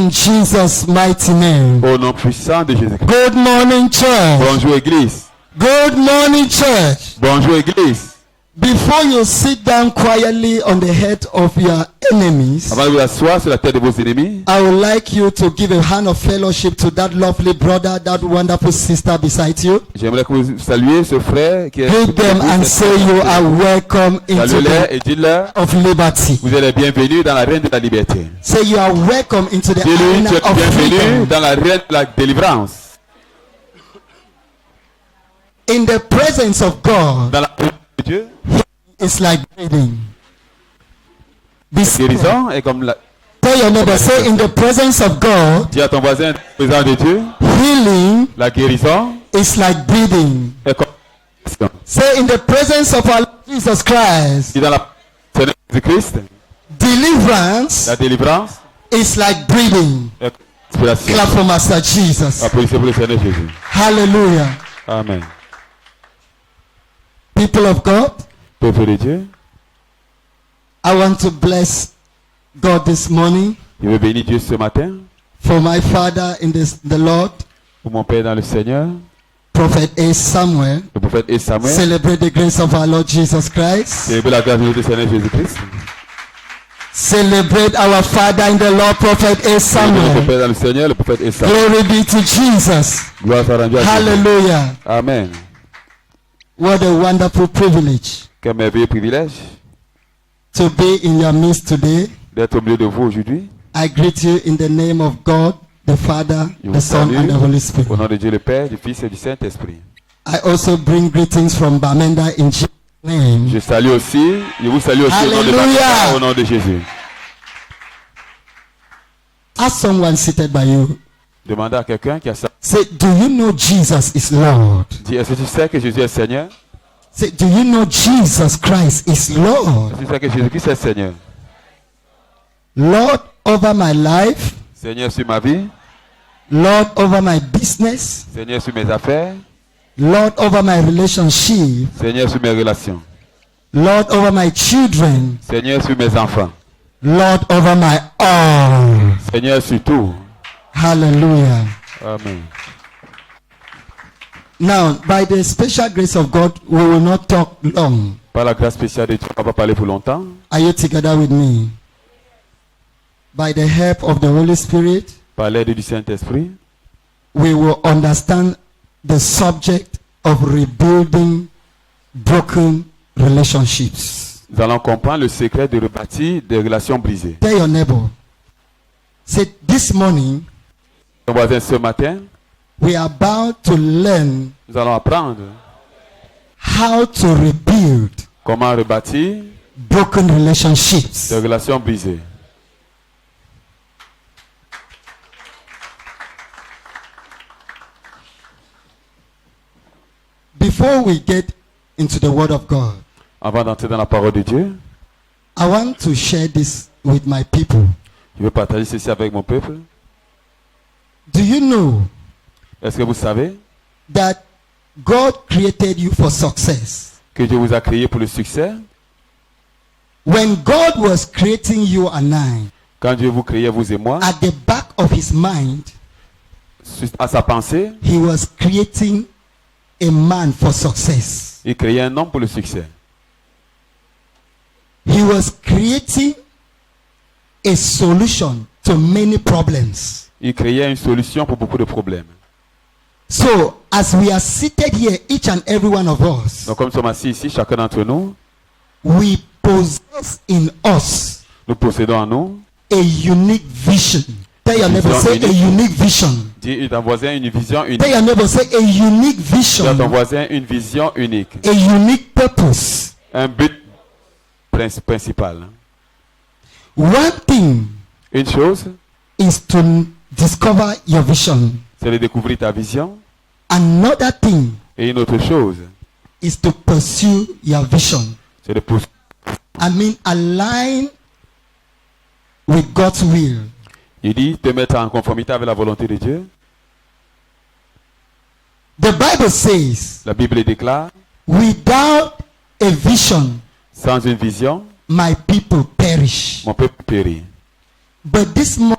In Jesus' mighty name. Au nom puissant de Jésus-Christ. Good morning, church. Bonjour Église. Good morning, church. Bonjour Église. Before you sit down quietly on the head of your enemies, Avant de vous asseoir sur la tête de vos ennemis, I would like you to give a hand of fellowship to that lovely brother, that wonderful sister beside you. j'aimerais que vous saluiez ce frère qui est... Greet them and say you are welcome into Saluez-les the et dites-leur, of liberty. vous êtes les bienvenus dans la reine de la liberté. Say you are welcome into the Dis-lui, arena tu es of bienvenu freedom. dans la reine de la délivrance. In the presence of God, Dans la présence de Dieu, it's like breathing. Be la still. guérison est comme la... Tell your neighbor, say in the presence of God, Dis à ton voisin, présent de Dieu, healing la guérison is like breathing. est comme... Say in the presence of our Lord Jesus Christ, Dis dans la présence de Christ, deliverance la délivrance is like breathing. est comme l'inspiration. Clap for Master Jesus. Applaudissez pour le Seigneur Jésus. Hallelujah. Amen. People of God, Peuple de Dieu, I want to bless God this morning je veux bénir Dieu ce matin for my father in the Lord, pour mon Père dans le Seigneur, Prophet A. Samuel. le prophète et Samuel. Celebrate the grace of our Lord Jesus Christ. Célébrer la grâce de notre Seigneur Jésus-Christ. Celebrate our father in the Lord, Prophet A. Le Samuel. Père dans le Seigneur, le prophète et Samuel. Glory be to Jesus. Gloire soit rendue à Dieu. Hallelujah. Amen. What a wonderful privilege Quel merveilleux privilège to be in your midst today. d'être au milieu de vous aujourd'hui. I greet you in the name of God, the Father, Je the vous Son, salue and the Holy au Spirit. nom de Dieu le Père, du Fils et du Saint-Esprit. I also bring greetings from Bamenda in Jesus' name. Je salue aussi, je vous salue aussi au nom de Alléluia. Baptiste, au nom de Jésus. Ask someone seated by you. Demandez à quelqu'un qui a ça. Say, do you know Jesus is Lord? Dis, est-ce que tu sais que Jésus est Seigneur? Say, do you know Jesus Christ is Lord? Est-ce que tu sais que Jésus-Christ est Seigneur? Lord over my life, Seigneur sur ma vie, Lord over my business, Seigneur sur mes affaires, Lord over my relationship, Seigneur sur mes relations, Lord over my children, Seigneur sur mes enfants, Lord over my all. Seigneur sur tout. Hallelujah. Amen. Now, by the special grace of God, we will not talk long. Par la grâce spéciale de Dieu, on va pas parler pour longtemps. Are you together with me? By the help of the Holy Spirit, Par l'aide du Saint-Esprit, we will understand the subject of rebuilding broken relationships. nous allons comprendre le secret de rebâtir des relations brisées. Tell your neighbor. Say, this morning, Ton voisin, ce matin, we are about to learn nous allons apprendre how to rebuild comment rebâtir broken relationships. des relations brisées. Before we get into the Word of God, Avant d'entrer dans la parole de Dieu, I want to share this with my people. je veux partager ceci avec mon peuple. Do you know Est-ce que vous savez that God created you for success? que Dieu vous a créé pour le succès? When God was creating you and I, Quand Dieu vous créait, vous et moi, at the back of his mind, à sa pensée, he was creating a man for success. il créait un homme pour le succès. He was creating a solution to many problems. Il créait une solution pour beaucoup de problèmes. So, as we are seated here, each and every one of us, Donc comme nous sommes assis ici, chacun d'entre nous, we possess in us nous possédons en nous, a unique vision. Tell your neighbor, Vision say a unique. unique vision. dis à ton voisin une vision unique. Tell your neighbor, say a unique Dis à ton vision, voisin une vision unique. a unique purpose. Un but principal. One thing Une chose, is to discover your vision. c'est de découvrir ta vision. Another thing Et une autre chose, is to pursue your vision. c'est de poursuivre. I mean, align with God's will. Il dit te mettre en conformité avec la volonté de Dieu. The Bible says, La Bible déclare, without a vision, sans une vision, my people perish. mon peuple périt. But this morning,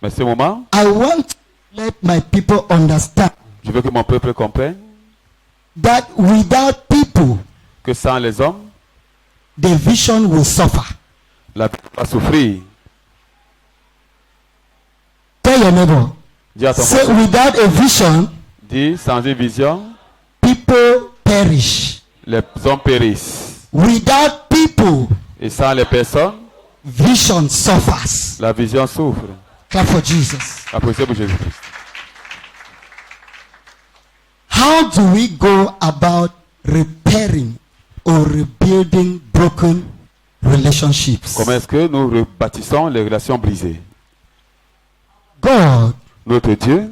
Mais ce moment, I want to let my people understand je veux que mon peuple comprenne that without people, que sans les hommes, the vision will suffer. la vie va souffrir. Tell your neighbor, Dis à ton say voisin, without a vision, dis, sans une vision, people perish. les hommes périssent. Without people, Et sans les personnes, vision suffers. la vision souffre. Clap for Jesus. Applaudissez pour Jésus-Christ. How do we go about repairing or rebuilding broken relationships? Comment est-ce que nous rebâtissons les relations brisées? God Notre Dieu,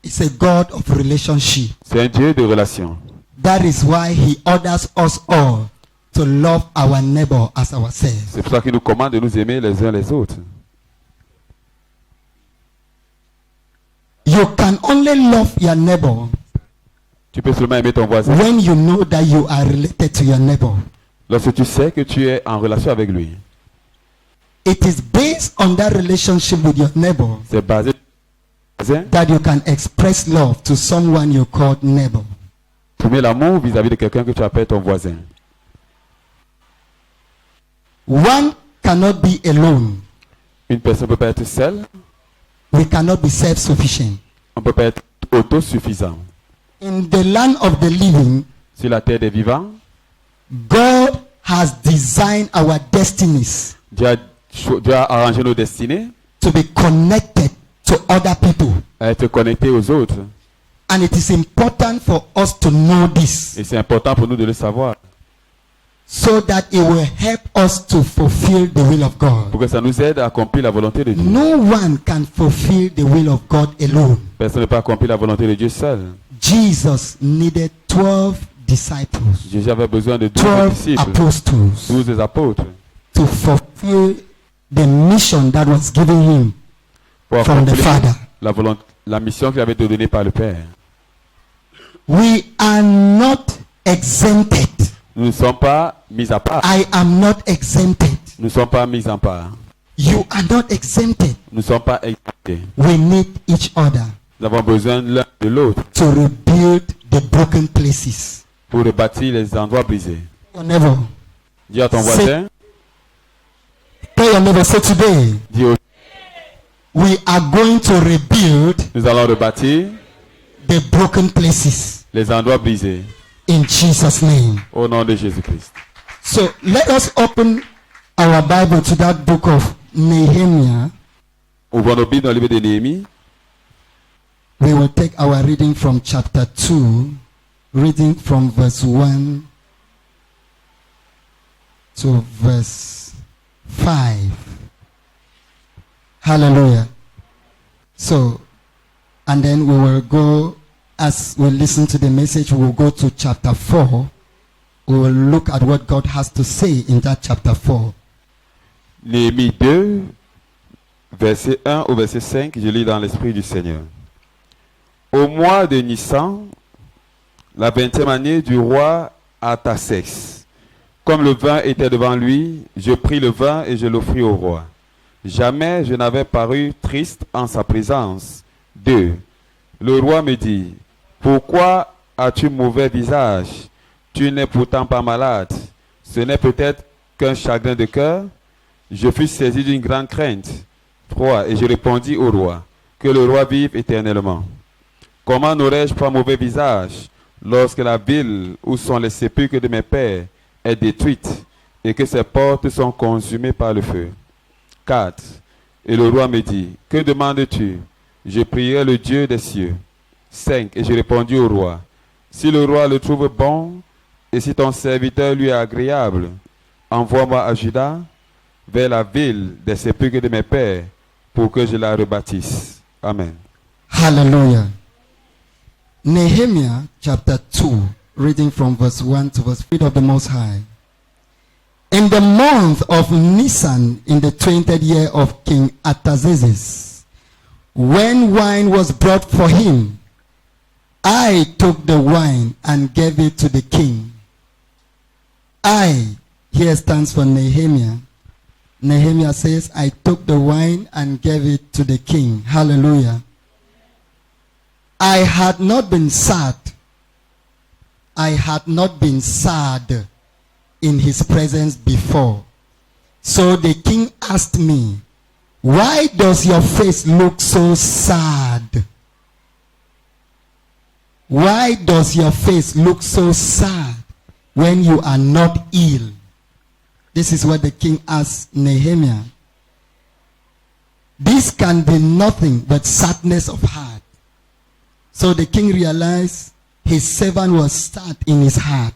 is a God of relationship. c'est un Dieu de relations. That is why he orders us all to love our neighbor as ourselves. C'est pour ça qu'il nous commande de nous aimer les uns les autres. You can only love your neighbor Tu peux seulement aimer ton voisin when you know that you are related to your neighbor. lorsque tu sais que tu es en relation avec lui. It is based on that relationship with your neighbor C'est basé sur ton voisin. that you can express love to someone you call neighbor. Exprimer l'amour vis-à-vis de quelqu'un que tu appelles ton voisin. One cannot be alone. Une personne ne peut pas être seule. We cannot be self-sufficient. On ne peut pas être autosuffisant. In the land of the living, Sur la terre des vivants, God has designed our destinies Dieu a arrangé nos destinées to be connected to other people. à être connectés aux autres. And it is important for us to know this Et c'est important pour nous de le savoir. so that it will help us to fulfill the will of God. Pour que ça nous aide à accomplir la volonté de Dieu. No one can fulfill the will of God alone. Personne ne peut accomplir la volonté de Dieu seul. Jesus needed 12 disciples, Jésus avait besoin de 12 12 disciples, apostles 12 apôtres, to fulfill the mission that was given him pour from the accomplir Father. la mission qu'il avait été donnée par le Père. We are not exempted. Nous ne sommes pas mis à part. I am not exempted. Nous ne sommes pas mis en part. You are not exempted. Nous ne sommes pas exemptés. We need each other Nous avons besoin l'un de l'autre to rebuild the broken places. pour rebâtir les endroits brisés. Your neighbor, Dis à ton C'est- voisin, tell your neighbor, say today, dis au- we are going to rebuild nous allons rebâtir the broken places les endroits brisés in Jesus' name. au nom de Jésus-Christ. So let us open our Bible to that book of Nehemiah. Ouvrons nos Bibles dans le livre de Néhémie. We will take our reading from chapter 2, reading from verse 1 to verse 5. Hallelujah. So, and then we will go, as we listen to the message, we will go to chapter 4. We will look at what God has to say in that chapter 4. Néhémie 2, verset 1 au verset 5, je lis dans l'Esprit du Seigneur. Au mois de Nissan, la 20e année du roi Artaxerxès, comme le vin était devant lui, je pris le vin et je l'offris au roi. Jamais je n'avais paru triste en sa présence. 2. Le roi me dit, pourquoi as-tu mauvais visage? Tu n'es pourtant pas malade. Ce n'est peut-être qu'un chagrin de cœur. Je fus saisi d'une grande crainte. 3. Et je répondis au roi, que le roi vive éternellement. Comment n'aurais-je pas mauvais visage lorsque la ville où sont les sépulcres de mes pères est détruite et que ses portes sont consumées par le feu? 4. Et le roi me dit, que demandes-tu? Je prierai le Dieu des cieux. 5. Et je répondis au roi, si le roi le trouve bon et si ton serviteur lui est agréable, envoie-moi à Juda, vers la ville des sépulcres de mes pères, pour que je la rebâtisse. Amen. Hallelujah. Nehemiah chapter 2, reading from verse 1 to verse 3 of the Most High. In the month of Nisan, in the 20th year of King Artaxerxes, when wine was brought for him, I took the wine and gave it to the king. I, here stands for Nehemiah, Nehemiah says, I took the wine and gave it to the king. Hallelujah. I had not been sad. I had not been sad in his presence before. So the king asked me, why does your face look so sad? Why does your face look so sad when you are not ill? This is what the king asked Nehemiah. This can be nothing but sadness of heart. So the king realized his servant was sad in his heart.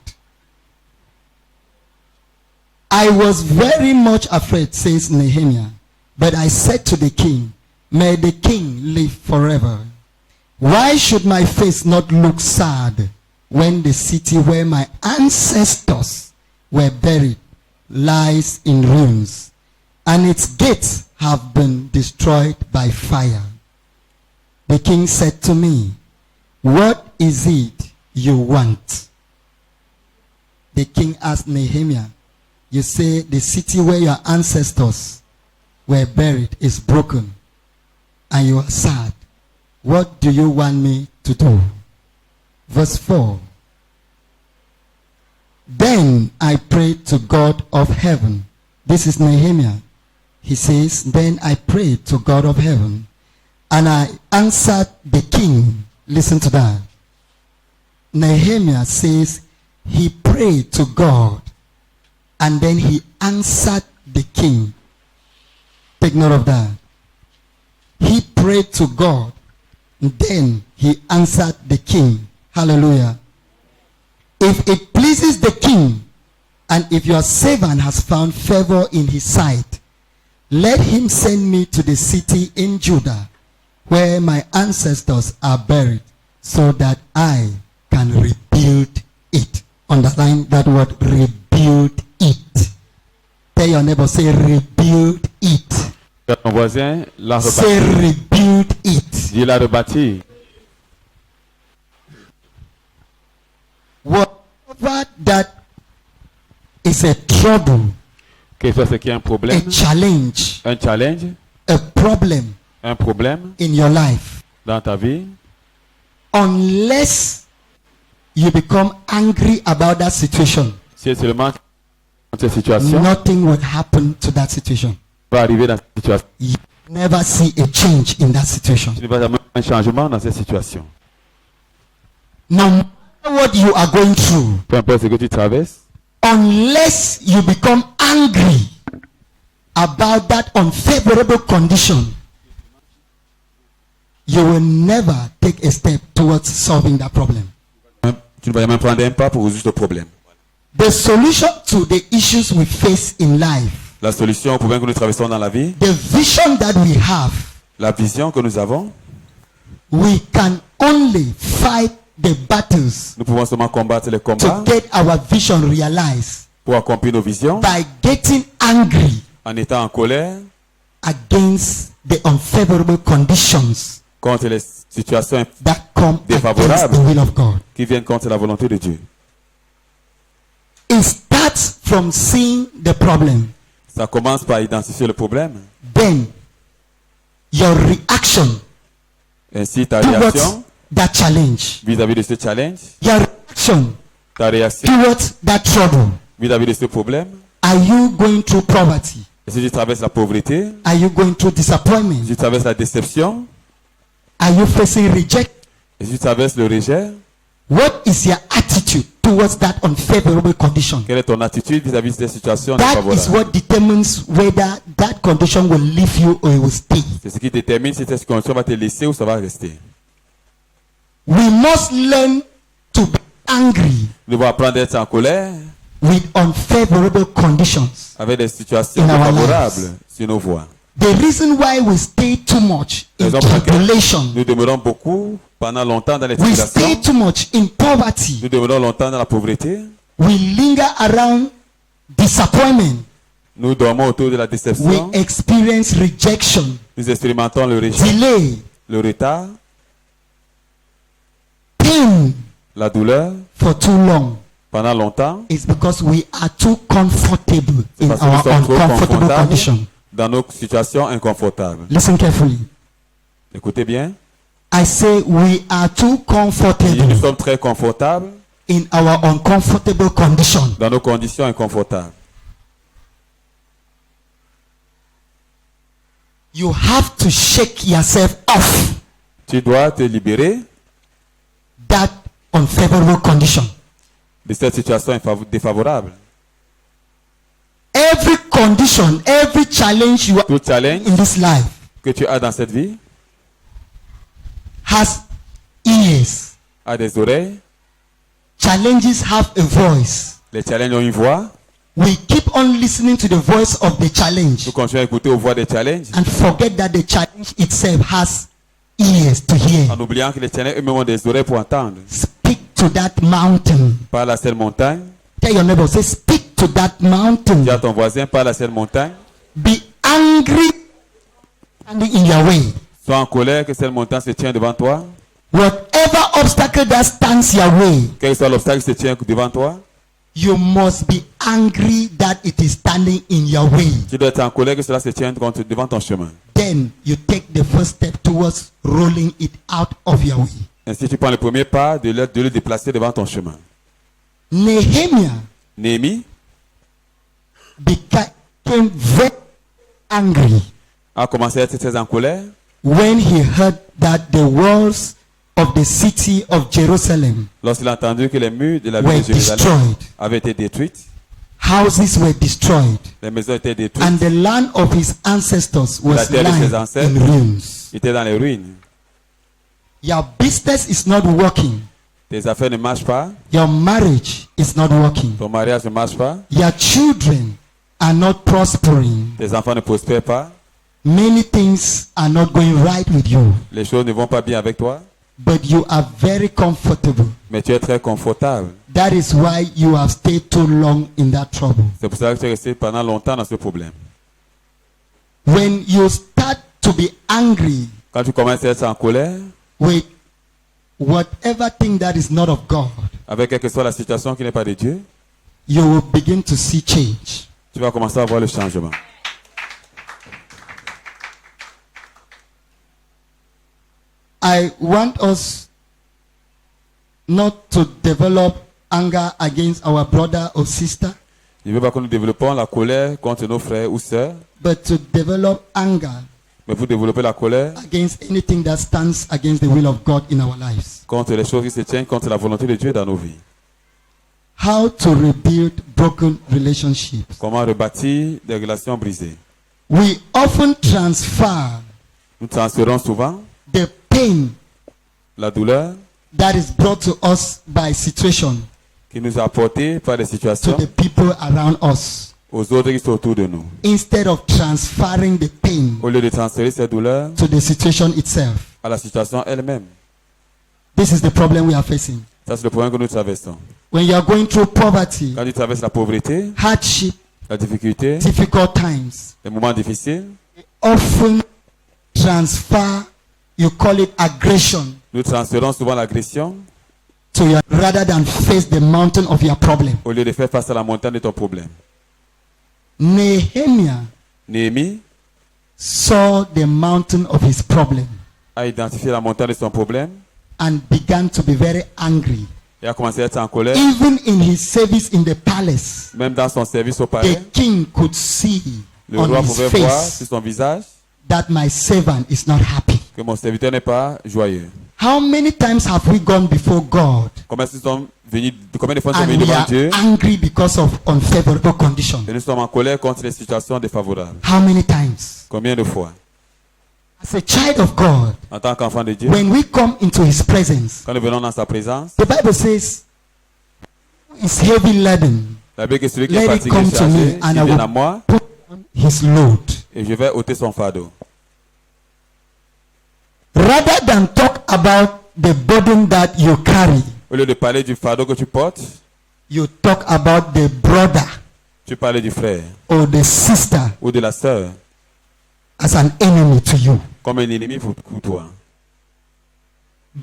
I was very much afraid, says Nehemiah, but I said to the king, may the king live forever. Why should my face not look sad when the city where my ancestors were buried lies in ruins, and its gates have been destroyed by fire? The king said to me, what is it you want? The king asked Nehemiah, you say the city where your ancestors were buried is broken, and you are sad. What do you want me to do? Verse 4. Then I prayed to God of heaven. This is Nehemiah. He says, then I prayed to God of heaven, and I answered the king. Listen to that. Nehemiah says he prayed to God, and then he answered the king. Take note of that. He prayed to God, and then he answered the king. Hallelujah. If it pleases the king, and if your servant has found favor in his sight, let him send me to the city in Judah where my ancestors are buried, so that I can rebuild it. Underline that word, rebuild it. Tell your neighbor, say rebuild it. Ton voisin, la Say rebâtir. rebuild it. Dis la rebâtir. Whatever that is a trouble, Que soit ce qui est un a problème, challenge, un challenge, a problem un problème in your life, dans ta vie, unless you become angry about that situation, si seulement cette situation nothing will happen to that situation. va arriver dans cette situation, You never see a change in that situation. tu ne vas jamais voir un changement dans cette situation. No matter what you are going through, Peu importe ce que tu traverses, unless you become angry about that unfavorable condition, you will never take a step towards solving that problem. tu ne vas jamais prendre un pas pour résoudre ce problème. The solution to the issues we face in life, La solution aux problèmes que nous traversons dans la vie, the vision that we have, la vision que nous avons, we can only fight the battles nous pouvons seulement combattre les to combats get our vision realized pour accomplir nos visions by getting angry en étant en colère against the unfavorable conditions contre les situations that come Défavorable. against the will of God. qui viennent contre la volonté de Dieu. It starts from seeing the problem. Ça commence par identifier le problème. Then your reaction Ainsi, ta towards réaction that challenge, vis-à-vis de ce challenge, your reaction ta réaction towards that trouble. vis-à-vis de ce problème. Are you going through poverty? Et si tu traverses la pauvreté, Are you going through si disappointment? tu traverses la déception, Are you facing rejection? et si tu traverses le rejet, What is your attitude towards that unfavorable condition? quelle est ton attitude vis-à-vis de cette situation That is défavorable? what determines whether that condition will leave you or it will stay. C'est ce qui détermine si cette condition va te laisser ou ça va rester. We must learn to be angry Nous devons apprendre à être en colère with unfavorable conditions. avec des situations In our défavorables lives. sur nos voies. The reason why we stay too much in Raison pour laquelle tribulation, nous demeurons beaucoup pendant longtemps dans les we stay tribulations. too much in poverty, Nous demeurons longtemps dans la pauvreté. we linger around disappointment, Nous dormons autour de la we déception. experience rejection, Nous expérimentons le rejet, delay, le retard, pain la douleur for too long. pendant longtemps, is because we are too comfortable in parce que nous our sommes trop uncomfortable confortables condition. dans nos situations inconfortables. Listen carefully. Écoutez bien, I say we are too si comfortable nous sommes très confortables in our uncomfortable condition. dans nos conditions inconfortables. You have to shake yourself off Tu dois te libérer that unfavorable condition. de cette situation défavorable. Every condition, every challenge you are Tout challenge in this life que tu as dans cette vie has ears. a des oreilles. Challenges have a voice. Les challenges ont une voix. We keep on listening to the voice of the challenge Nous continuons à écouter aux voix des challenges and forget that the challenge itself has ears to hear. en oubliant que les challenges eux-mêmes ont des oreilles pour entendre. Speak to that mountain. Parle à cette montagne. Tell your neighbor, say, speak to that Dis mountain. à ton voisin, parle à cette montagne. Be angry standing in your way. Sois en colère que cette montagne se tient devant toi. Whatever obstacle that stands your way, Quel que soit l'obstacle qui se tient devant toi, you must be angry that it is standing in your way. tu dois être en colère que cela se tienne devant ton chemin. Then you take the first step towards rolling it out of your way. Ainsi, tu prends le premier pas de le déplacer devant ton chemin. Nehemiah Néhémie became very angry a commencé à être très en colère when he heard that the walls of the city of Jerusalem lorsqu'il a entendu que les murs de la were ville de Jérusalem destroyed. avaient été détruites. Houses were destroyed. Les maisons étaient détruites. And the land of his ancestors La was terre de ses lying ancêtres in ruins. étaient dans les ruines. Your business is not working. Tes affaires ne marchent pas. Your marriage is not working. Ton mariage ne marche pas. Your children are not prospering. Tes enfants ne prospèrent pas. Many things are not going right with you. Les choses ne vont pas bien avec toi. But you are very comfortable. Mais tu es très confortable. That is why you have stayed too long in that trouble. C'est pour ça que tu es resté pendant longtemps dans ce problème. When you start to be angry Quand tu commences à être en colère, with whatever thing that is not of God, avec quelle que soit la situation qui n'est pas de Dieu, you will begin to see change. tu vas commencer à voir le changement. I want us not to develop anger against our brother or sister, Je ne veux pas que nous développons la colère contre nos frères ou sœurs, but to develop anger mais vous développez la colère against anything that stands against the will of God in our lives. contre les choses qui se tiennent contre la volonté de Dieu dans nos vies. How to rebuild broken relationships. Comment rebâtir des relations brisées. We often transfer Nous transférons souvent the pain la douleur that is brought to us by situation qui nous est apportée par des to situations the people around us, aux autres qui sont autour de nous. instead of transferring the pain Au lieu de transférer cette douleur to the situation itself. à la situation elle-même. This is the problem we are facing. Ça, c'est le problème que nous traversons. When you are going through poverty, Quand tu traverses la pauvreté, hardship, la difficulté, difficult times, les moments difficiles, often transfer, you call it aggression, nous transférons souvent l'agression to your, rather than face the mountain of your problem. au lieu de faire face à la montagne de ton problème. Nehemiah Néhémie saw the mountain of his problem a identifié la montagne de son problème and began to be very angry. et a commencé à être en colère. Even in his service in the palace, Même dans son service au the palais, king could see le on roi his pouvait voir face sur son visage that my servant is not happy. que mon serviteur n'est pas joyeux. How many times have we gone before God Combien de fois nous sommes venus and we devant are Dieu angry because of unfavorable conditions? et nous sommes en colère contre les situations défavorables? How many times? Combien de fois? As a child of God, En tant qu'enfant de Dieu, when we come into his presence, quand nous venons dans sa présence, the Bible says, "Is heavy laden, la Bible est celui qui Let est it fatigué, come to chargé, me, and il I vient will à moi put on his load." et je vais ôter son fardeau. Rather than talk about the burden that you carry, Au lieu de parler du fardeau que tu portes, you talk about the brother tu parles du frère or the sister ou de la sœur as an enemy to you. comme un ennemi pour toi.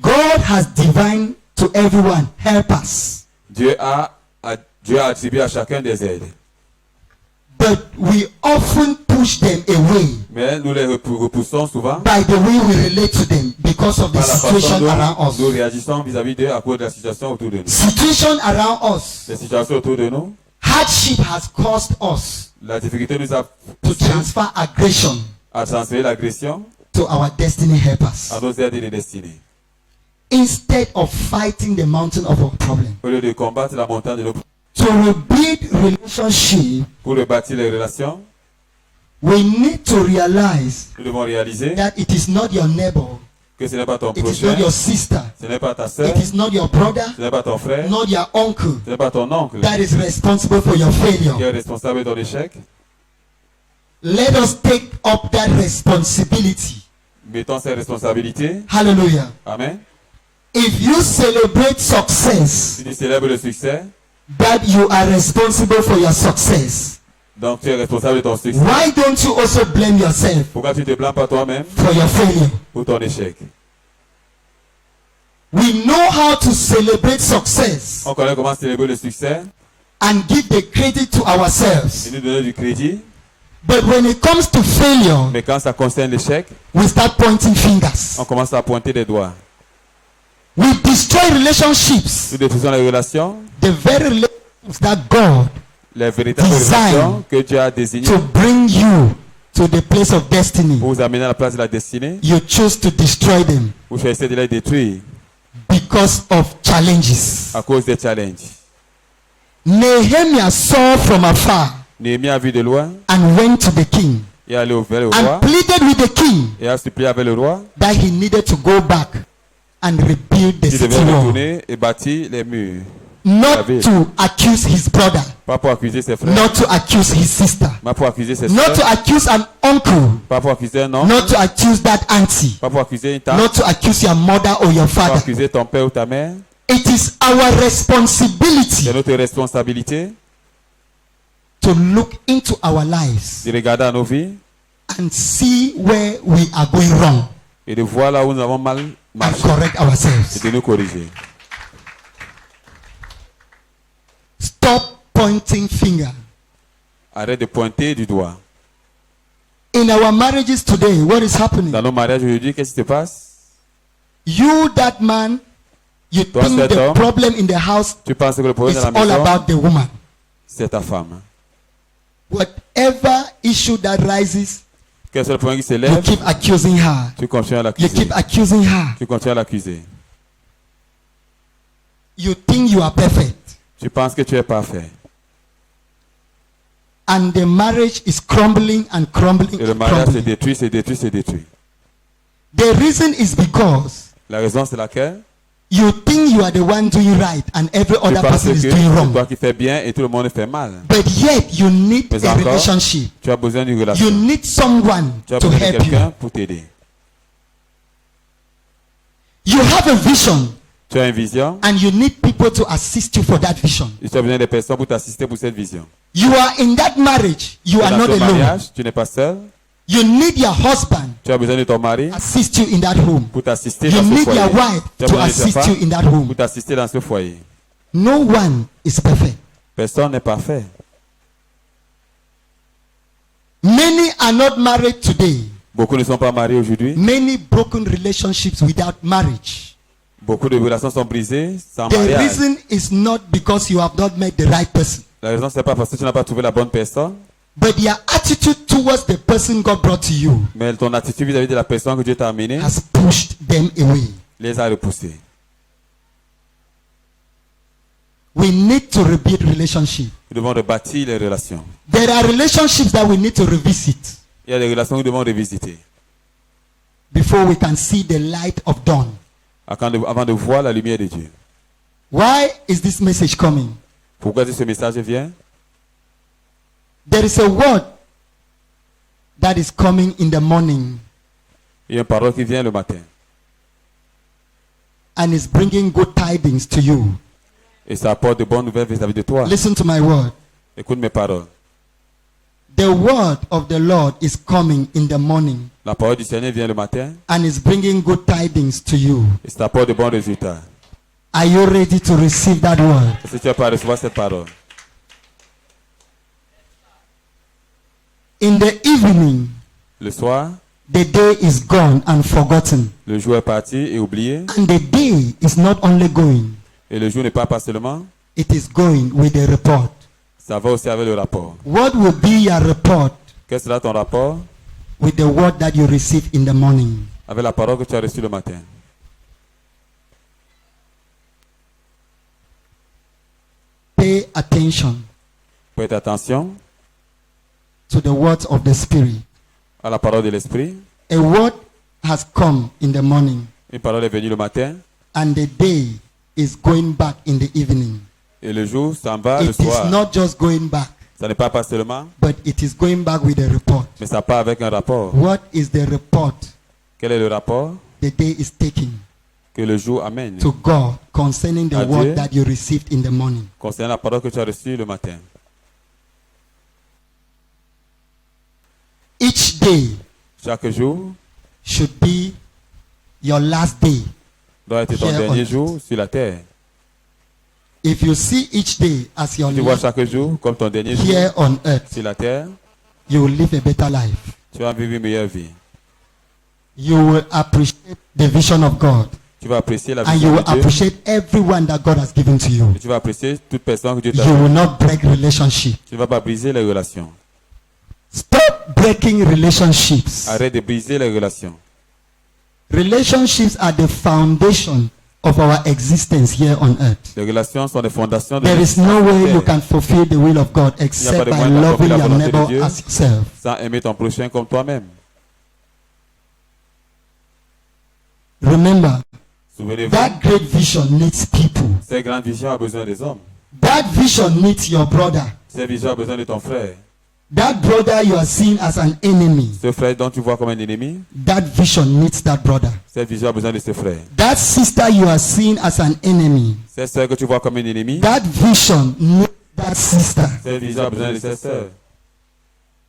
God has divine to everyone helpers. Dieu a Dieu a attribué à chacun des aides. But we often push them away Mais nous les repoussons souvent by the way we relate to them because of the par la façon situation dont around nous us. réagissons vis-à-vis d'eux à cause de la situation autour de nous. Situation around us, Les situations autour de nous, hardship has caused us la difficulté nous a to poussé transfer aggression à transférer l'agression to our destiny helpers à nos aides et les destinées. instead of fighting the mountain of our problem. Au lieu de combattre la montagne de nos To rebuild relationship, pour rebâtir les relations, we need to realize nous devons réaliser that it is not your neighbor, que ce n'est pas ton it is prochain, not your sister, ce n'est pas ta soeur, it is not your brother, ce n'est pas ton frère, not your uncle ce n'est pas ton oncle that is responsible for your qui failure. est responsable de ton échec. Let us take up that responsibility. Mettons ces responsabilités. Hallelujah. Amen. If you celebrate success, Si tu célèbres le succès, that you are responsible for your success, donc tu es responsable de ton succès. why don't you also blame yourself Pourquoi tu ne te blâmes pas toi-même for your failure? pour ton échec? We know how to celebrate success On connaît comment célébrer le succès and give the credit to et ourselves. nous donner du crédit. But when it comes to failure, Mais quand ça concerne l'échec, we start pointing fingers. on commence à pointer des doigts. We destroy relationships, Nous détruisons les relations, the very relationships that God les véritables Design. relations que Dieu a désignées to bring you to the place of destiny. pour vous amener à la place de la destinée. You choose to destroy them Vous choisissez de les détruire because of challenges. à cause des challenges. Nehemiah saw from afar Néhémie a vu de loin and went to the king et allé vers le roi and pleaded with the king et a supplié avec le roi that he needed to go back and rebuild the qui city devait wall. retourner et bâtir les murs. Not to accuse his brother, Pas pour accuser ses frères, not to accuse his sister, pas pour accuser ses not to soeurs, accuse an uncle, pas pour accuser un oncle, not to accuse that auntie, pas pour accuser une tante, not to accuse your mother or your pas pour father. accuser ton père ou ta mère. It is our responsibility C'est notre responsabilité to look into our lives de regarder à nos vies and see where we are going wrong et de voir là où nous avons mal and marché correct et ourselves. de nous corriger. Stop pointing finger. Arrête de pointer du doigt. In our marriages today, what is happening? Dans nos mariages aujourd'hui, qu'est-ce qui se passe? You, that man, you Toi, think cet the homme, problem in the house Tu penses que le problème is dans la all maison, about the woman. c'est ta femme. Whatever issue that rises, Quel soit le problème qui se you lève, keep accusing her. tu continues à You l'accuser. keep accusing her. Tu continues à l'accuser. You think you are perfect. Tu penses que tu es parfait. And the marriage is crumbling and crumbling Et le and mariage se crumbling. détruit, se détruit, se détruit. The reason is because La raison, c'est laquelle? you think you are the one doing right and every Tu other penses person que is c'est doing toi wrong. qui fais bien et tout le monde fait mal. But yet you need Mais a encore, relationship. Tu as besoin d'une You relation. need someone Tu as to besoin de help quelqu'un you. pour t'aider. You have a vision Tu as une vision and you need people to assist you for that vision. et tu as besoin de personnes pour t'assister pour cette vision. You are in that marriage. You Tu es are dans not ton alone. mariage, tu n'es pas seul. You need your husband Tu as besoin de ton mari to assist you in that home. pour t'assister You dans ce need foyer. your wife Tu as to besoin de ta assist you femme in that home. pour t'assister dans ce foyer. No one is perfect. Personne n'est parfait. Many are not married today. Beaucoup ne sont pas mariés aujourd'hui. Many broken relationships without marriage. Beaucoup de relations sont brisées sans The mariage. reason is not because you have not met the right person, La raison, c'est pas parce que tu n'as pas trouvé la bonne personne, but your attitude towards the person God brought to you mais ton attitude vis-à-vis de la personne que Dieu t'a amenée has pushed them away. les a repoussés. We need to rebuild relationships. Nous devons rebâtir les relations. There are relationships that we need to revisit Il y a des relations que nous devons revisiter before we can see the light of dawn. avant de voir la lumière de Dieu. Why is this message coming? Pourquoi ce message vient? There is a word that is coming in the morning Il y a une parole qui vient le matin and is bringing good tidings to you. et ça apporte de bonnes nouvelles vis-à-vis de toi. Listen to my word. Écoute mes paroles. The word of the Lord is coming in the morning La parole du Seigneur vient le matin and is bringing good tidings to you. et ça apporte de bons résultats. Are you ready to receive that word? Est-ce que tu es prêt à recevoir cette parole? In the evening, Le soir, the day is gone and forgotten. le jour est parti et oublié. And the day is not only going, Et le jour n'est pas seulement, it is going with a report. ça va aussi avec le rapport. What will be your report Quel sera ton rapport with the word that you receive in the morning? avec la parole que tu as reçue le matin? Pay attention Prête attention to the words of the Spirit. à la parole de l'Esprit. A word has come in the morning, Une parole est venue le matin and the day is going back in the evening. et le jour s'en va le It is soir. not just going back, Ça n'est pas seulement, but it is going back with a report. mais ça part avec un rapport. What is the report Quel est le rapport the day is taking que le jour amène to God concerning the À word Dieu. that you received in the morning? concernant la parole que tu as reçue le matin? Each day Chaque jour should be your last day. doit être ton Here dernier on jour sur la terre. If you see each day as your Si tu vois last chaque jour comme ton dernier jour here on earth, sur la terre, you will live a better life. tu vas vivre une meilleure vie. You will appreciate the vision of God, Tu vas apprécier la and you vision will de Dieu. appreciate everyone that God has given to you. Et tu vas apprécier toute personne que Dieu t'a You donnée. will not break relationship. Tu ne vas pas briser les relations. Stop breaking relationships. Arrête de briser les relations. Relationships are the foundation of our existence here on earth. Les relations sont les fondations de There is l'existence no de la way you terre. can fulfill the will of God except de by moyen d'accomplir loving la your volonté de neighbor Dieu. as yourself. Sans aimer ton prochain comme toi-même. Remember, Souvenez-vous, that great vision needs people. cette grande vision a besoin des hommes. That vision needs your brother. Cette vision a besoin de ton frère. That brother you are seeing as an enemy. Ce frère dont tu vois comme un ennemi, That vision needs that brother. cette vision a besoin de ce frère. That sister you are seeing as an enemy. Cette sœur que tu vois comme un ennemi, That vision needs that sister. cette vision a besoin de cette sœur.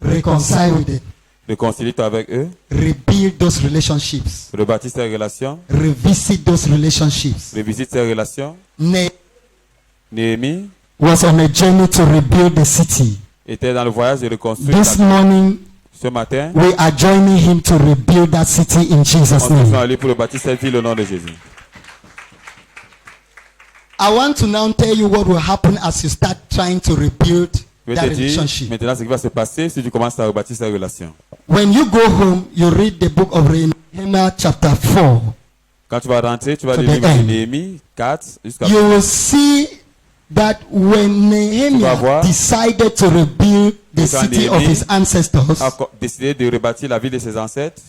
Reconcile with it. Réconcilie-toi avec eux, Rebuild those relationships. rebâtis ces relations, Revisit those relationships. revisite ces relations. Néhémie Was on a journey to rebuild the city. était dans le voyage de reconstruire This la- morning, ce matin. we are joining him to rebuild that city in Jesus' On se name. sont allés pour rebâtir cette ville au nom de Jésus. I want to now tell you what will happen as you start trying to rebuild Je vais that te dire relationship. maintenant ce qui va se passer si tu commences à rebâtir ces relations. When you go home, you read the book of Nehemiah chapter 4. Quand tu vas rentrer, tu vas To lire le the livre de end. Néhémie 4 jusqu'à You will see that when Tu vas Nehemiah voir. decided to rebuild the Quand city of Néhémie his ancestors, a décidé de rebâtir la ville de ses ancêtres.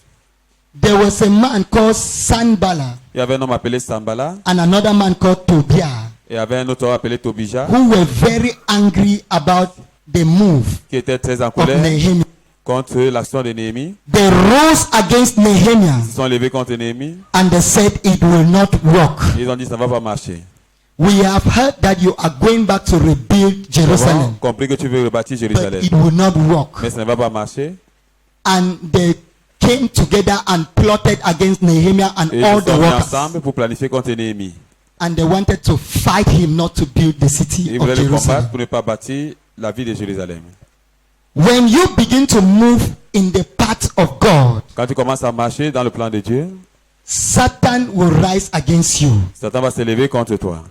there was a man called Sanballat Il y avait un homme appelé Sambala and another man called Tobiah et il y avait un autre homme appelé Tobija who were very angry about the move qui était très en of colère Nehemiah. contre l'action de Néhémie. They rose against Nehemiah Ils se sont levés contre Néhémie. and they said it will not work. Ils ont dit ça ne va pas marcher. We have heard that you are going back to rebuild Nous avons Jerusalem, compris que tu veux rebâtir but Jérusalem. it will not work. Mais ça ne va pas marcher. And they came together and plotted against Nehemiah and Et ils all se the sont mis workers. ensemble pour planifier contre Néhémie. And they wanted to fight him not to build the city Ils of voulaient le combattre Jerusalem. pour ne pas bâtir la ville de Jérusalem. When you begin to move in the path of God, Quand tu commences à marcher dans le plan de Dieu, Satan will rise against you. Satan va se lever contre toi.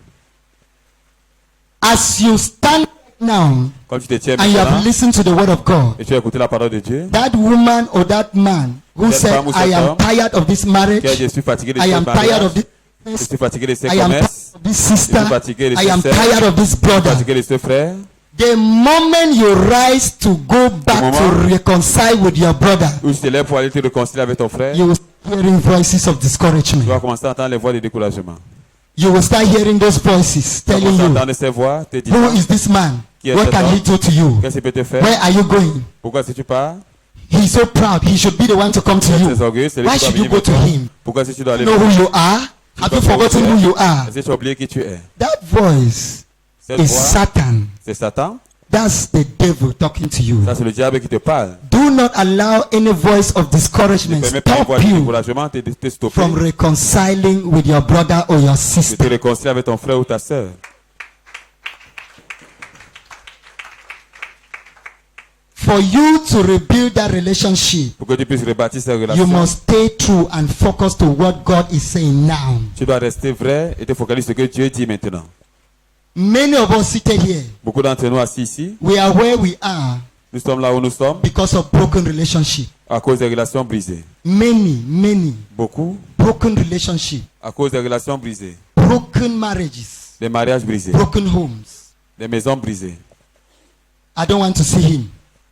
As you stand now Comme tu te tiens and you have maintenant listened to the word of God, et tu as écouté la parole de Dieu, that woman or that man who Cette said, femme ou I cet am homme tired of this marriage, qui a dit, je suis fatigué de I ce am tired mariage, of this, je suis fatigué de ces I am tired commerces, of this sister, je suis fatigué de I ces am sœurs, tired of this je suis brother. fatigué de ce frère. The moment you rise to go back to moment reconcile with your brother, Où tu te lèves pour aller te réconcilier avec ton frère, you will start hearing voices of tu discouragement. vas commencer à entendre les voix de découragement. You will start hearing those voices Tu vas telling commencer à you, entendre ces voix te who disant, is this man? Qui est What cet can homme? he do to you? qu'est-ce qu'il peut te faire? Where are you going? Pourquoi est-ce que tu pars? He's so proud. He should be the one to come to Tu es you. très orgueilleux, c'est lui Why qui doit should you venir go vers to toi. him? Pourquoi est-ce que tu dois aller You know vers who lui? you are? Have you dois savoir forgotten qui who tu es. you are? Est-ce que tu as oublié qui tu es? That voice Cette is voix, Satan. c'est Satan. That's the devil talking to you. Ça, c'est le diable qui te parle. Do Do not allow any voice of Ne discouragement permets pas une stop voix de you découragement te stopper from reconciling with your brother or your de te sister. réconcilier avec ton frère ou ta sœur. For you to rebuild that relationship, Pour que tu puisses rebâtir ces you relations, must stay true and focus to what God is saying now. tu dois rester vrai et te focaliser sur ce que Dieu dit maintenant. Many of us seated here, Beaucoup d'entre nous assis ici, we are where we are nous sommes là où nous sommes because of broken relationship. à cause des relations brisées. Many Beaucoup broken relationship, à cause des relations brisées, broken marriages, des mariages brisés, broken homes. des maisons brisées. I don't want to see him.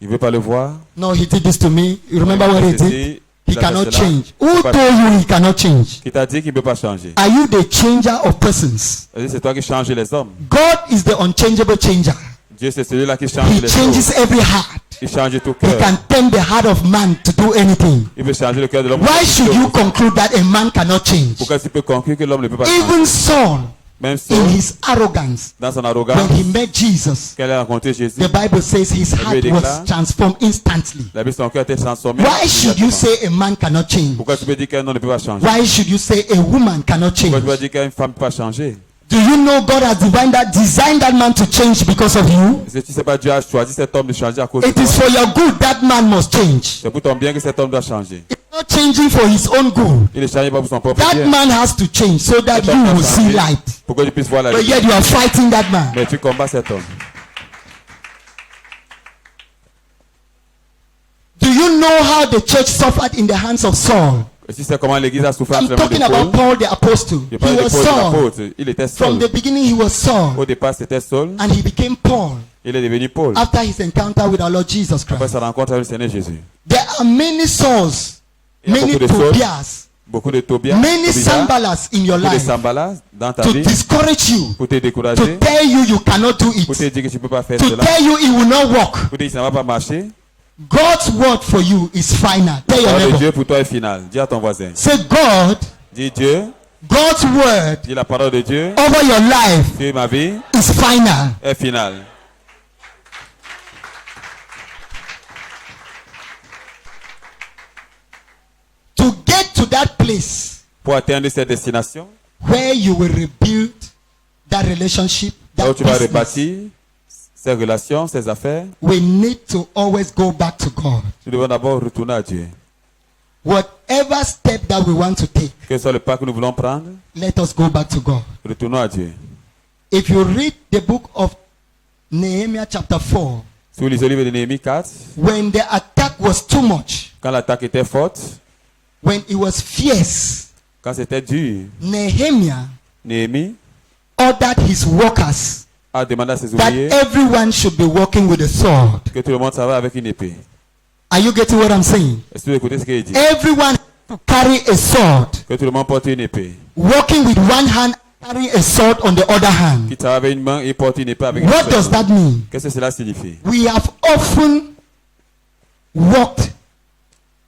Il ne veut pas le voir. No, he did this to me. You remember what he did? He Il a fait cannot cela. change. Who told you he cannot change? Qui t'a dit qu'il ne peut pas changer? Are you the changer of persons? C'est toi qui changes les hommes. God is the unchangeable changer. Dieu, c'est celui-là qui change He les changes choses. every heart. Il change tout He cœur. can turn the heart of man to do anything. Il veut changer le cœur de l'homme. Why should you conclude that a man cannot change? Pourquoi tu peux conclure que l'homme ne peut pas changer? Even Saul, Même in Saul, his arrogance, dans son when arrogance, he met Jesus, qu'elle a rencontré Jésus, the Bible says his heart Bible was déclare, transformed instantly. la Bible, son cœur était transformé. Why should you immédiatement. say a man cannot change? Pourquoi tu peux dire qu'un homme ne peut pas changer? Why should you say a woman cannot change? Pourquoi tu peux dire qu'une femme ne peut pas changer? Do you know God has designed that man to change because of you? Si tu ne sais pas, Dieu a choisi cet homme de changer à cause de It is toi. for your good that man must change. C'est pour ton bien que cet homme doit changer. It's not changing for his own good. Il ne change pas pour son propre That bien. man has to change so that Cet you homme doit will see changer light. pour que tu puisses voir la But lumière. yet you are fighting that man. Mais tu combats cet homme. Do you know how the church suffered in the hands of Saul? Et si c'est comment l'église a souffert I'm entre les mains talking de about Paul. Paul the apostle. Je He parle de was Paul Saul. l'apôtre. Il était From Saul. the beginning he was Saul. Au départ, c'était Saul. And he became Paul Il est devenu Paul. after his encounter with our Lord Jesus Après Christ. sa rencontre avec le Seigneur Jésus. There are many Sauls, Il y a many beaucoup de Sauls, Tobias, beaucoup de Tobias, many Tobias, Sambalas in your beaucoup de life Sambalas dans ta to vie discourage you, pour te to décourager, tell you cannot do pour te it, dire que tu ne peux pas faire to cela, tell you it will not work. pour te dire que ça ne va pas marcher. God's word for you is final. Tell La your parole de neighbor. Dieu pour toi est finale. Dis à ton voisin. Say God, Dis Dieu, God's word dis la parole de Dieu over your life sur ma vie is final. est finale. To get to that place Pour atteindre cette destination, where you will rebuild that relationship, là où that tu vas business, rebâtir ces relations, ces affaires, we need to always go back to God. nous devons d'abord retourner à Dieu. Whatever step that we want to take, Quel soit le pas que nous voulons prendre, let us go back to God. retournons à Dieu. If you read the book of Nehemiah chapter 4, Si vous lisez le livre de Néhémie 4, when the attack was too much, quand l'attaque était forte, when it was fierce, quand c'était dur, Nehemiah Néhémie ordered his workers a demandé à ses that ouvriers everyone should be working with a sword. que tout le monde travaille avec une épée. Are you getting what I'm saying? Est-ce que vous écoutez ce qu'il dit? Everyone to carry a sword, Que tout le monde porte une épée. working with one hand, carrying a sword on the other hand. Qui travaille avec une main et porte une épée avec une What autre does main. that mean? Qu'est-ce que cela signifie? We have often walked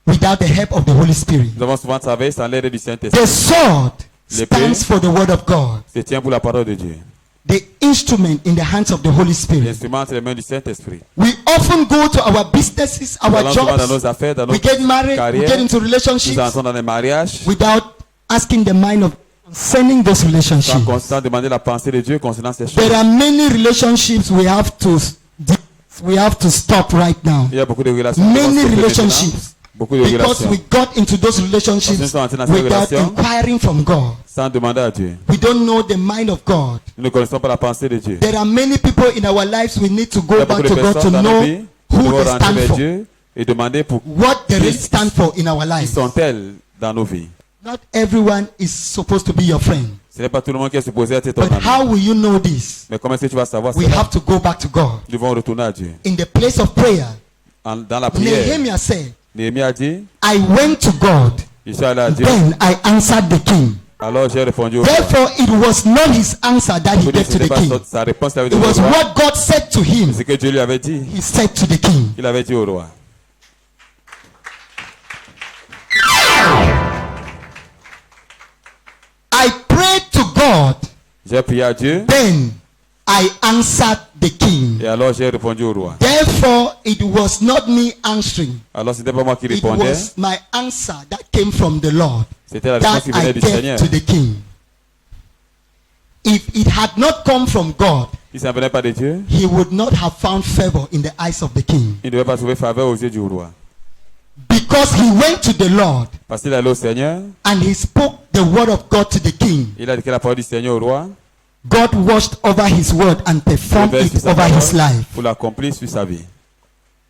without the help of the Holy Spirit. Nous avons souvent travaillé sans l'aide du The Saint-Esprit. sword L'épée. stands for the word of God. Se tient pour la parole de Dieu. The instrument in the hands of the Holy Spirit. L'instrument entre les mains du Saint-Esprit. We often go to our businesses, Nous our allons souvent dans jobs, nos affaires, dans nos we get married, we carrières. get into Nous relationships entrons dans les mariages. without asking the mind of concerning those Sans relationships. constant demander la pensée de Dieu concernant ces choses. There are many relationships we have to stop right now. Il y a beaucoup de relations. Many qui vont se faire relationships. maintenant. Beaucoup de Because relations. we got into those relationships Parce que nous sommes entrés dans ces without relations. inquiring from God. Sans demander à Dieu. We don't know the mind of God. Nous ne connaissons pas la pensée de Dieu. There are many people in our lives we need to Il y go a beaucoup back de to God to personnes dans nos know vies. Nous who devons they rentrer stand vers for. Dieu et demander pour What they really stand for in our qui lives. sont-elles dans nos vies. Not everyone is supposed to be your friend. Ce n'est pas tout le monde qui est supposé être ton But ami. how will you know this? Mais comment est-ce que tu vas savoir We cela? have to go back to God. Nous devons retourner à Dieu. In the place of prayer, Dans la prière, Nehemiah said, Néhémie a dit, I went to God, je suis allé à Dieu. then I answered the king. Alors j'ai répondu au roi. Therefore, it was not his answer that he Pour dire que gave to c'était the pas king. sa réponse qu'il avait It donnée was au roi. what God said to him. C'est ce que Dieu lui avait dit. He said to the king. Il avait dit au roi. I prayed to God, J'ai prié à Dieu then I answered the king. Et alors j'ai répondu au roi. Therefore, it was not me answering. Alors c'était pas moi qui It répondais, was my answer that came from the Lord c'était la réponse that qui I venait du gave Seigneur. to the king. If it had not come from God, Si ça ne venait pas de Dieu, he would not have found favor in the eyes of the king. il ne devait pas trouver faveur aux yeux du roi. Because he went to the Lord Parce qu'il allait au Seigneur, and he spoke the word of God to the king. il a dit la parole du Seigneur au roi, God watched over his word and performed il it over his life. pour l'accomplir sur sa vie.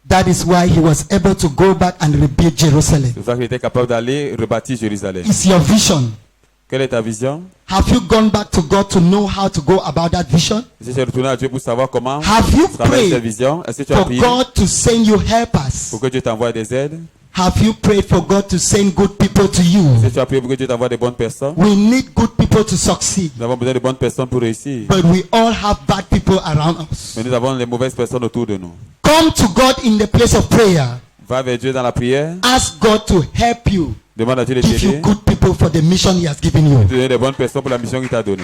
That is why he was able to go back and rebuild Jerusalem. C'est pour ça qu'il était capable d'aller rebâtir Jérusalem. It's your vision. Quelle est ta vision? Have you gone back to God to know how to go about that vision? Si tu es retourné à Dieu pour savoir comment Have you travailler cette prayed vision, est-ce que tu as for prié God to send you helpers? pour que Dieu t'envoie des aides? Have you prayed for God to send good people to you? Est-ce que tu as prié pour que Dieu t'envoie des bonnes personnes? We need good people to succeed, Nous avons besoin de bonnes personnes pour réussir. but we all have bad people around us. Mais nous avons les mauvaises personnes autour de nous. Come to God in the place of prayer. Va vers Dieu dans la prière. Ask God to help you, Demande à Dieu de give you t'aider. good people for the mission He has given you. Te donner des bonnes personnes pour la mission qu'il t'a donnée.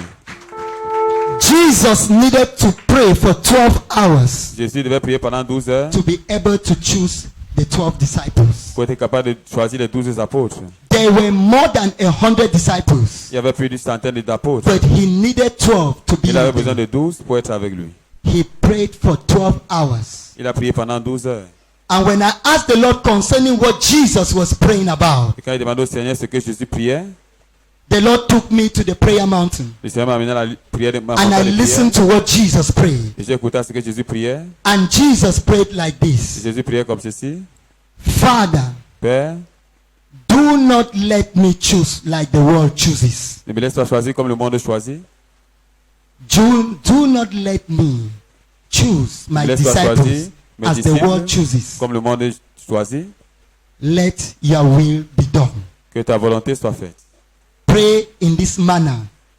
Jesus needed to pray for 12 hours Jésus devait prier pendant 12 heures to be able to choose the 12 disciples. pour être capable de choisir les 12 apôtres. There were more than 100 disciples, Il y avait plus d'une centaine d'apôtres. but he needed 12 to be Il avait with besoin them. de 12 pour être avec lui. He prayed for 12 hours. Il a prié pendant 12 heures. And when I asked the Lord concerning what Jesus was praying about, Et quand il demandait au Seigneur ce que Jésus priait, the Lord took me to the prayer mountain le Seigneur m'a amené à la prière de ma and I montagne de listened prière. to what Jesus prayed. Et j'ai écouté à ce que Jésus priait. And Jesus prayed like Et this: Jésus priait comme ceci. Father, Père, do not let me choose like the world chooses. ne me laisse pas choisir comme le monde choisit. Do not let me choose my Laisse-toi choisir disciples mes as the world disciples chooses. comme le monde choisit. Let your will be done. Que ta volonté soit faite. Pray in this manner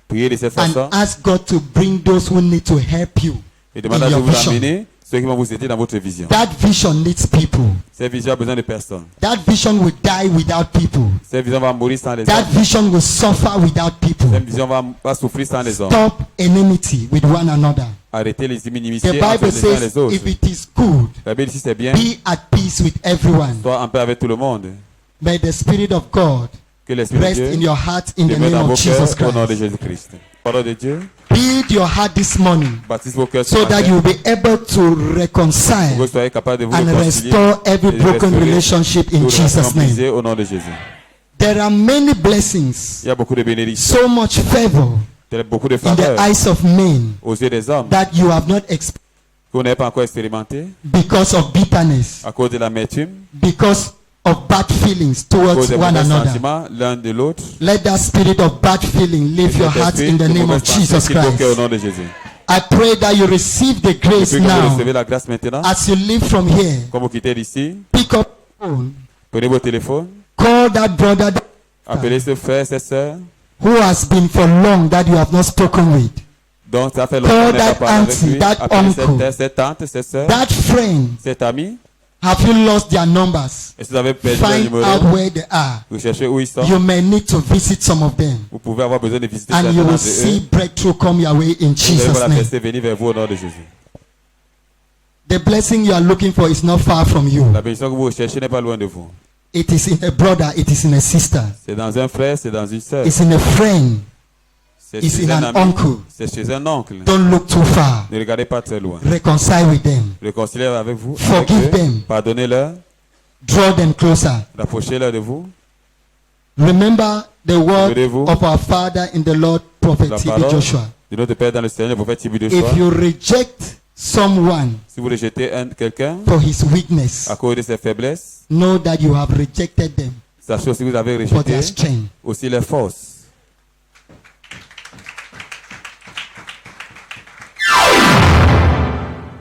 Priez de cette and façon ask God to bring those who need to help you. et demandez à in Dieu your de vous vision. amener ceux qui vont vous aider dans votre vision. That vision needs people. Cette vision a besoin de personnes. That vision will die without people. Cette vision va mourir sans les That hommes. vision will suffer without people. Cette vision va souffrir sans les hommes. Stop enmity with one another. Arrêtez les The inimitiés entre Bible les uns et says les autres. if it is good, La Bible dit c'est bien. be at peace with everyone. Sois en paix avec tout le monde. May the Spirit of God Que l'Esprit de rest in Dieu your heart in the demeure name dans vos of Jesus cœurs au nom de Christ. Jésus-Christ. Parole de Dieu, Build your heart this morning baptise vos cœurs ce so that matin you'll be able to pour que reconcile vous soyez capable de vous and réconcilier restore every et de broken restaurer relationship in tout Jesus' relation name. brisé au nom de Jésus. There are many blessings, Il y a beaucoup de bénédictions, so much favor il y a beaucoup de in the faveurs eyes of men aux yeux des hommes that you have not experienced que vous n'avez pas encore expérimenté because of bitterness, à cause de l'amertume, because of bad feelings à cause towards des one mauvais another. sentiments l'un de l'autre. Let that spirit of bad feeling leave your heart in the name of Jesus Quitte vos cœurs au Christ. nom de Jésus. I pray that you receive the Et grace puis que vous now recevez la grâce maintenant, as you leave from here. quand vous quittez d'ici, Pick up the phone, prenez vos téléphones, call that brother appelez ce frère, cette sœur, who has been for long that you have not spoken with, donc ça fait longtemps Call qu'on n'a that pas parlé avec auntie, lui, that appelez uncle. cette tante, cette sœur, that friend. cet ami. Have you lost their numbers? Et si vous avez perdu le Find numéro, out where they are. vous cherchez où ils sont, You may need to visit some of them, vous pouvez avoir besoin de visiter and you certains will d'entre see eux. breakthrough come your way in Vous allez voir Jesus' la name. percée venir vers vous au nom de Jésus. The blessing you are looking for is not far from you. La bénédiction que vous recherchez n'est pas loin de vous. It is in a brother, it is in a sister, C'est dans un frère, c'est dans une sœur, it's in a friend, c'est it's chez in un an ami, uncle. c'est chez un oncle. Don't look too far. Ne regardez pas très loin. Reconcile with them. Réconciliez avec vous, avec Forgive eux. them. Pardonnez-leur, Draw them closer. rapprochez-leur de vous. Remember the word Rappelez-vous of our father in the Lord, Prophet la T.B. parole Joshua. de notre Père dans le Seigneur, le prophète Tibi de If Soie. you reject someone Si vous rejetez quelqu'un for his weakness, à cause de ses faiblesses, know that you have rejected them sachez aussi que vous avez for rejeté their strength. aussi les forces.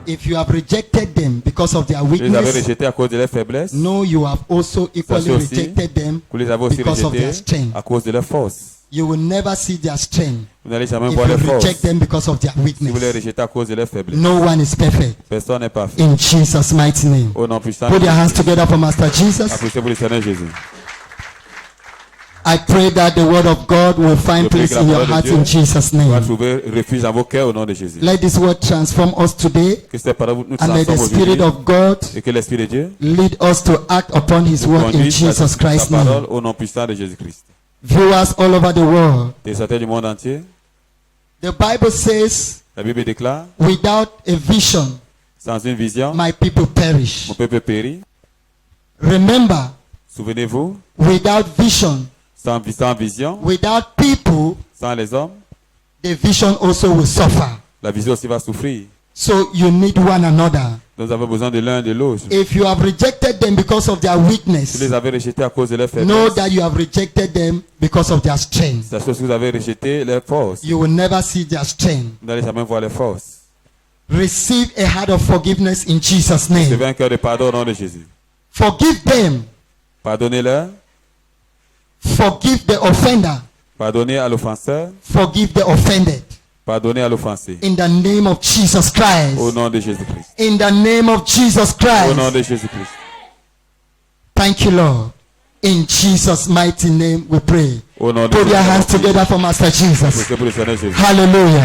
If you have rejected them because of their Si vous les avez weakness, rejetés à cause de leurs faiblesses, know you have also equally Sachez aussi rejected them vous les avez aussi because of their rejetés strength. à cause de leurs forces. You will never see their strength Vous n'allez jamais if voir you les forces reject them because of their si vous les weakness. rejetez à cause de leurs faiblesses. No one is perfect. Personne n'est parfait. In Jesus' mighty name. Au nom puissant de Put your hands Jésus. together for Master Jesus. Applaudissez pour le Seigneur Jésus. I pray that the word of God will find Je prie place que la in your parole de heart Dieu in Jesus' va name. trouver refuge dans vos cœurs au nom de Jésus. Let this word transform us today, Que cette parole nous and let the transforme Spirit aujourd'hui of God et que l'Esprit de Dieu lead us to act upon His nous word in conduise à Jesus sa Christ's parole name. au nom puissant de Jésus-Christ. Viewers all over the world, Des satellitaires du monde entier, the Bible says, la Bible déclare, without a vision, sans une vision, my people perish. mon peuple périt. Remember, Souvenez-vous, without vision, sans vision, without people, sans les hommes, the vision also will suffer. la vision aussi va souffrir. So you need one another. Nous avons besoin de l'un et de l'autre. If you have rejected them because of their Si vous weakness, les avez rejetés à cause de leur know faiblesse, that you have rejected them because of their strength. c'est parce que vous avez rejeté leur force. You will never see their strength. Vous n'allez jamais voir les forces. Receive a heart of forgiveness in Jesus' name. Recevez un cœur de pardon au nom de Jésus. Forgive them. Pardonnez-leur. Forgive the offender. Pardonnez à l'offenseur. Forgive the offended. Pardonnez à l'offensé. In the name of Jesus Au Christ. nom de Jésus-Christ. In the name of Jesus Au nom Christ. de Jésus-Christ. Thank you, Lord. In Jesus' mighty name we pray. Au nom de Put your hands Jésus-Christ. together for Master Jesus. Pour le Seigneur Jésus. Hallelujah.